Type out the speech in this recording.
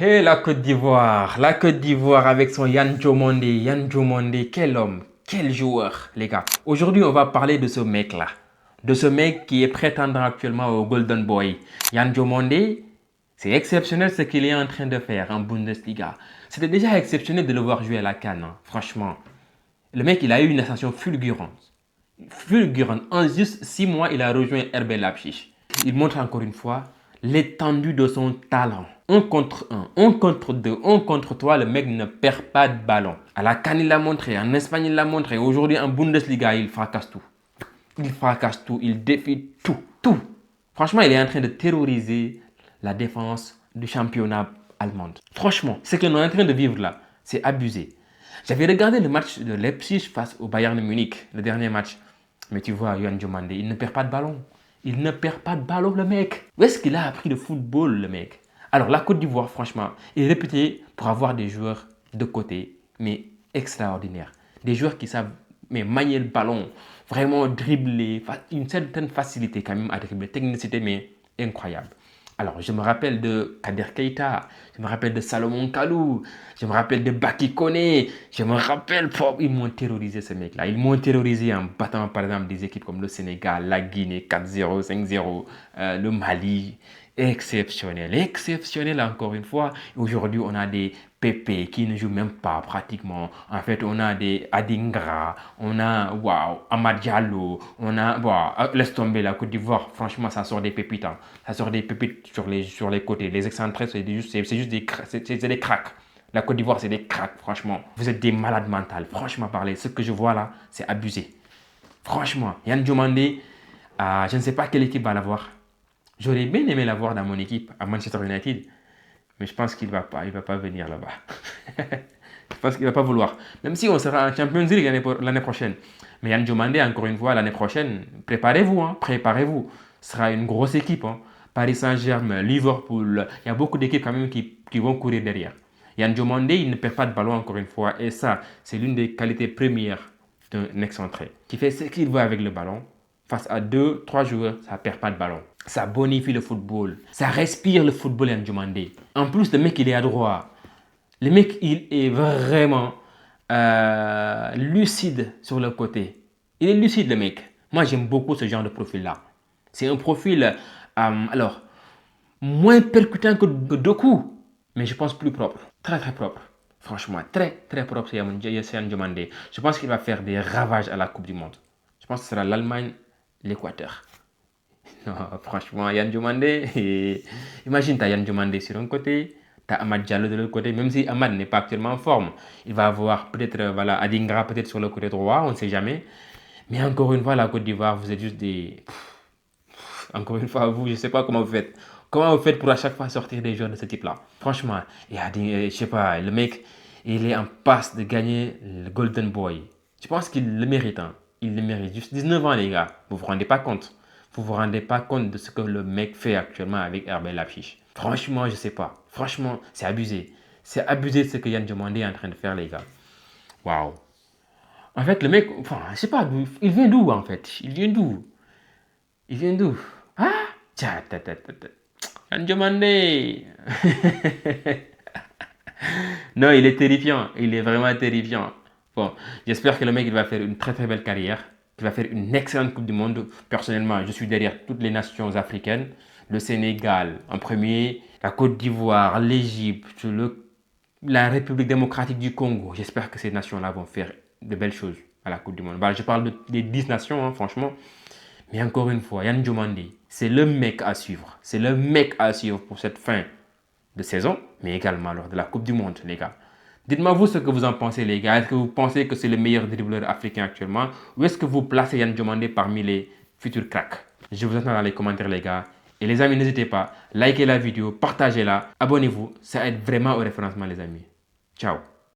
Hey, la Côte d'Ivoire avec son Yan Diomandé. Yan Diomandé, quel homme, quel joueur, les gars. Aujourd'hui, on va parler de ce mec-là. De ce mec qui est prétendant actuellement au Golden Boy. Yan Diomandé, c'est exceptionnel ce qu'il est en train de faire en Bundesliga. C'était déjà exceptionnel de le voir jouer à la CAN, hein, franchement. Le mec, il a eu une ascension fulgurante. Fulgurante. En juste 6 mois, il a rejoint RB Leipzig. Il montre encore une fois l'étendue de son talent. 1 contre 2, 1 contre 3, le mec ne perd pas de ballon. À la CAN, il l'a montré, en Espagne, il l'a montré. Aujourd'hui, en Bundesliga, il fracasse tout. Il fracasse tout, il défie tout. Franchement, il est en train de terroriser la défense du championnat allemand. Franchement, ce qu'on est en train de vivre là, c'est abusé. J'avais regardé le match de Leipzig face au Bayern Munich, le dernier match. Mais tu vois, Yan Diomandé, il ne perd pas de ballon. Il ne perd pas de ballon, le mec. Où est-ce qu'il a appris le football, le mec? Alors, la Côte d'Ivoire, franchement, est réputée pour avoir des joueurs de côté, mais extraordinaires. Des joueurs qui savent manier le ballon, vraiment dribbler, une certaine facilité quand même à dribbler, technicité, mais incroyable. Alors, je me rappelle de Kader Keita, je me rappelle de Salomon Kalou, je me rappelle de Baki Koné, je me rappelle, ils m'ont terrorisé ces mecs-là. Ils m'ont terrorisé en battant par exemple des équipes comme le Sénégal, la Guinée 4-0, 5-0, le Mali. Exceptionnel encore une fois. Aujourd'hui, on a des Pépé qui ne jouent même pas pratiquement. En fait, on a des Adingra, on a Amad Diallo, on a laisse tomber la Côte d'Ivoire. Franchement, ça sort des pépites, hein. Ça sort des pépites sur les côtés. Les excentrés, c'est juste des cracks. La Côte d'Ivoire, c'est des cracks, franchement. Vous êtes des malades mentales. Franchement, parler. Ce que je vois là, c'est abusé. Franchement, Yan Diomandé, je ne sais pas quelle équipe va l'avoir. J'aurais bien aimé l'avoir dans mon équipe à Manchester United, mais je pense qu'il ne va pas venir là-bas. Je pense qu'il ne va pas vouloir. Même si on sera en Champions League l'année prochaine. Mais Yan Diomandé, encore une fois, l'année prochaine, préparez-vous, hein, préparez-vous. Ce sera une grosse équipe, hein. Paris Saint-Germain, Liverpool, il y a beaucoup d'équipes quand même qui vont courir derrière. Yan Diomandé, il ne perd pas de ballon encore une fois. Et ça, c'est l'une des qualités premières d'un excentré. Qui fait ce qu'il veut avec le ballon. Face à 2, 3 joueurs, ça ne perd pas de ballon. Ça bonifie le football. Ça respire le football, Yan Diomandé. En plus, le mec, il est adroit. Le mec, il est vraiment lucide sur le côté. Il est lucide, le mec. Moi, j'aime beaucoup ce genre de profil-là. C'est un profil, alors, moins percutant que Doku, mais je pense plus propre. Très, très propre. Franchement, très, très propre, c'est Yan Diomandé. Je pense qu'il va faire des ravages à la Coupe du Monde. Je pense que ce sera l'Allemagne, l'Équateur. Non, franchement, Yan Diomandé, imagine, tu as Yan Diomandé sur un côté, tu as Amad Diallo de l'autre côté, même si Amad n'est pas actuellement en forme. Il va avoir peut-être Adingra peut-être sur le côté droit, on ne sait jamais. Mais encore une fois, la Côte d'Ivoire, vous êtes juste des... Encore une fois, vous, je ne sais pas comment vous faites. Comment vous faites pour à chaque fois sortir des joueurs de ce type-là? Franchement, je sais pas, le mec, il est en passe de gagner le Golden Boy. Je pense qu'il le mérite, hein. Il le mérite. Juste 19 ans, les gars. Vous vous rendez pas compte. Vous vous rendez pas compte de ce que le mec fait actuellement avec RB Leipzig. Franchement, je sais pas. Franchement, c'est abusé. C'est abusé ce que Yan Diomandé est en train de faire, les gars. Waouh. En fait, le mec, enfin, je sais pas, il vient d'où en fait? Il vient d'où? Il vient d'où? Ah? Tiens, Yan Diomandé. Non, il est terrifiant. Il est vraiment terrifiant. Bon, j'espère que le mec il va faire une très très belle carrière, qu'il va faire une excellente Coupe du Monde. Personnellement, je suis derrière toutes les nations africaines. Le Sénégal en premier, la Côte d'Ivoire, l'Égypte, la République démocratique du Congo. J'espère que ces nations-là vont faire de belles choses à la Coupe du Monde. Je parle des 10 nations, hein, franchement. Mais encore une fois, Yan Diomandé, c'est le mec à suivre. C'est le mec à suivre pour cette fin de saison, mais également lors de la Coupe du Monde, les gars. Dites-moi vous ce que vous en pensez, les gars. Est-ce que vous pensez que c'est le meilleur dribbleur africain actuellement? Ou est-ce que vous placez Yan Diomandé parmi les futurs cracks? Je vous attends dans les commentaires, les gars. Et les amis, n'hésitez pas, likez la vidéo, partagez-la, abonnez-vous. Ça aide vraiment au référencement, les amis. Ciao.